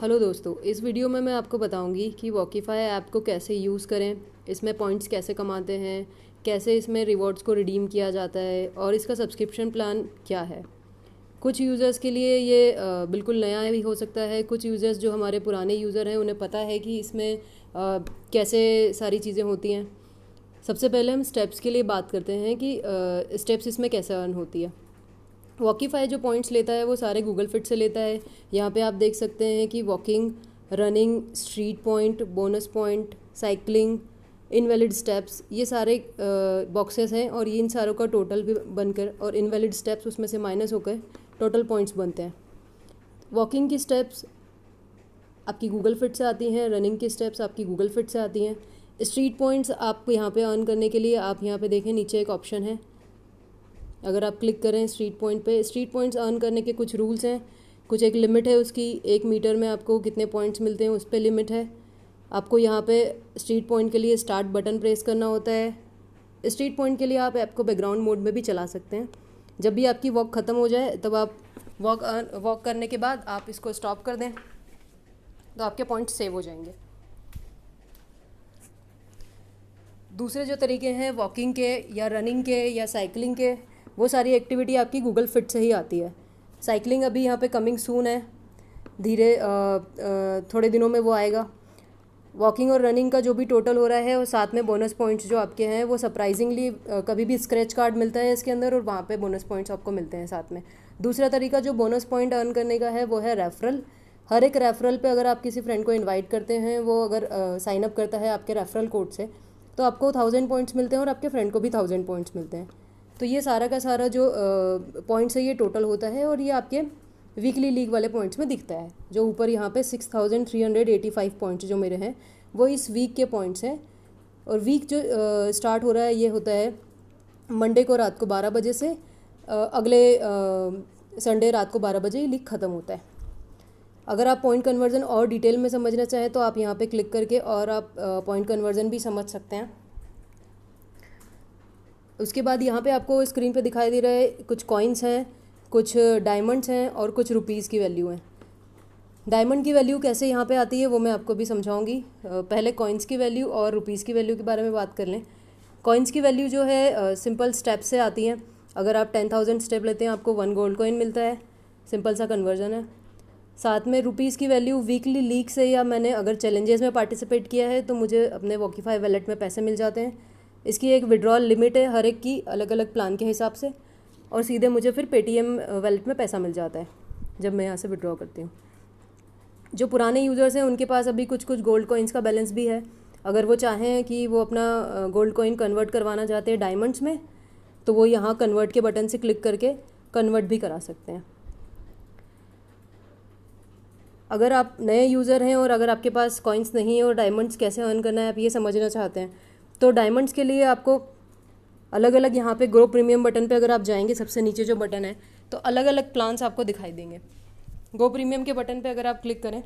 Hello दोस्तों, इस video में मैं आपको बताऊंगी कि वॉकीफाई ऐप को कैसे यूज़ करें, इसमें पॉइंट्स कैसे कमाते हैं, कैसे इसमें रिवॉर्ड्स को रिडीम किया जाता है और इसका सब्सक्रिप्शन प्लान क्या है। कुछ यूज़र्स के लिए ये बिल्कुल नया भी हो सकता है। कुछ यूज़र्स जो हमारे पुराने यूज़र हैं उन्हें पता है कि इसमें कैसे सारी चीज़ें होती हैं। सबसे पहले हम स्टेप्स के लिए बात करते हैं कि स्टेप्स इसमें कैसे अर्न होती है। वॉकीफाई जो पॉइंट्स लेता है वो सारे गूगल फिट से लेता है। यहाँ पे आप देख सकते हैं कि walking, running, street point, bonus point, cycling, invalid steps, ये सारे बॉक्सेस हैं और ये इन सारों का टोटल भी बनकर और इनवैलिड स्टेप्स उसमें से माइनस होकर टोटल पॉइंट्स बनते हैं। वॉकिंग की स्टेप्स आपकी गूगल फिट से आती हैं, रनिंग की स्टेप्स आपकी गूगल फिट से आती हैं। स्ट्रीट पॉइंट्स आप यहाँ पे अर्न करने के लिए आप यहाँ पे देखें, नीचे एक ऑप्शन है, अगर आप क्लिक करें स्ट्रीट पॉइंट पे, स्ट्रीट पॉइंट्स अर्न करने के कुछ रूल्स हैं, कुछ एक लिमिट है उसकी। 1 मीटर में आपको कितने पॉइंट्स मिलते हैं उस पर लिमिट है। आपको यहाँ पे स्ट्रीट पॉइंट के लिए स्टार्ट बटन प्रेस करना होता है। स्ट्रीट पॉइंट के लिए आप ऐप को बैकग्राउंड मोड में भी चला सकते हैं। जब भी आपकी वॉक ख़त्म हो जाए तब आप वॉक करने के बाद आप इसको स्टॉप कर दें तो आपके पॉइंट्स सेव हो जाएंगे। दूसरे जो तरीके हैं वॉकिंग के या रनिंग के या साइकिलिंग के, वो सारी एक्टिविटी आपकी गूगल फिट से ही आती है। साइकिलिंग अभी यहाँ पे कमिंग सून है, धीरे थोड़े दिनों में वो आएगा। वॉकिंग और रनिंग का जो भी टोटल हो रहा है और साथ में बोनस पॉइंट्स जो आपके हैं वो सरप्राइजिंगली कभी भी स्क्रैच कार्ड मिलता है इसके अंदर और वहाँ पे बोनस पॉइंट्स आपको मिलते हैं साथ में। दूसरा तरीका जो बोनस पॉइंट अर्न करने का है वो है रेफरल। हर एक रेफरल पे अगर आप किसी फ्रेंड को इन्वाइट करते हैं, वो अगर साइन अप करता है आपके रेफरल कोड से, तो आपको 1000 पॉइंट्स मिलते हैं और आपके फ्रेंड को भी 1000 पॉइंट्स मिलते हैं। तो ये सारा का सारा जो पॉइंट्स है ये टोटल होता है और ये आपके वीकली लीग वाले पॉइंट्स में दिखता है। जो ऊपर यहाँ पे 6385 पॉइंट्स जो मेरे हैं वो इस वीक के पॉइंट्स हैं। और वीक जो स्टार्ट हो रहा है ये होता है मंडे को रात को 12 बजे से अगले संडे रात को 12 बजे ये लीग ख़त्म होता है। अगर आप पॉइंट कन्वर्जन और डिटेल में समझना चाहें तो आप यहाँ पे क्लिक करके और आप पॉइंट कन्वर्जन भी समझ सकते हैं। उसके बाद यहाँ पे आपको स्क्रीन पे दिखाई दे रहा है कुछ कॉइन्स हैं, कुछ डायमंड्स हैं और कुछ रुपीज़ की वैल्यू है। डायमंड की वैल्यू कैसे यहाँ पे आती है वो मैं आपको भी समझाऊंगी। पहले कॉइन्स की वैल्यू और रुपीज़ की वैल्यू के बारे में बात कर लें। कॉइन्स की वैल्यू जो है सिंपल स्टेप से आती हैं। अगर आप 10,000 स्टेप लेते हैं आपको 1 गोल्ड कॉइन मिलता है, सिंपल सा कन्वर्जन है। साथ में रुपीज़ की वैल्यू वीकली लीग से, या मैंने अगर चैलेंजेस में पार्टिसिपेट किया है तो मुझे अपने वॉकीफाई वैलेट में पैसे मिल जाते हैं। इसकी एक विड्रॉल लिमिट है हर एक की, अलग अलग प्लान के हिसाब से, और सीधे मुझे फिर पेटीएम वैलेट में पैसा मिल जाता है जब मैं यहाँ से विड्रॉ करती हूँ। जो पुराने यूज़र्स हैं उनके पास अभी कुछ कुछ गोल्ड कॉइन्स का बैलेंस भी है। अगर वो चाहें कि वो अपना गोल्ड कॉइन कन्वर्ट करवाना चाहते हैं डायमंड्स में, तो वो यहाँ कन्वर्ट के बटन से क्लिक करके कन्वर्ट भी करा सकते हैं। अगर आप नए यूज़र हैं और अगर आपके पास कॉइन्स नहीं है और डायमंड्स कैसे अर्न करना है आप ये समझना चाहते हैं, तो डायमंड्स के लिए आपको अलग अलग यहाँ पे ग्रो प्रीमियम बटन पे अगर आप जाएंगे, सबसे नीचे जो बटन है, तो अलग अलग प्लान्स आपको दिखाई देंगे। गो प्रीमियम के बटन पे अगर आप क्लिक करें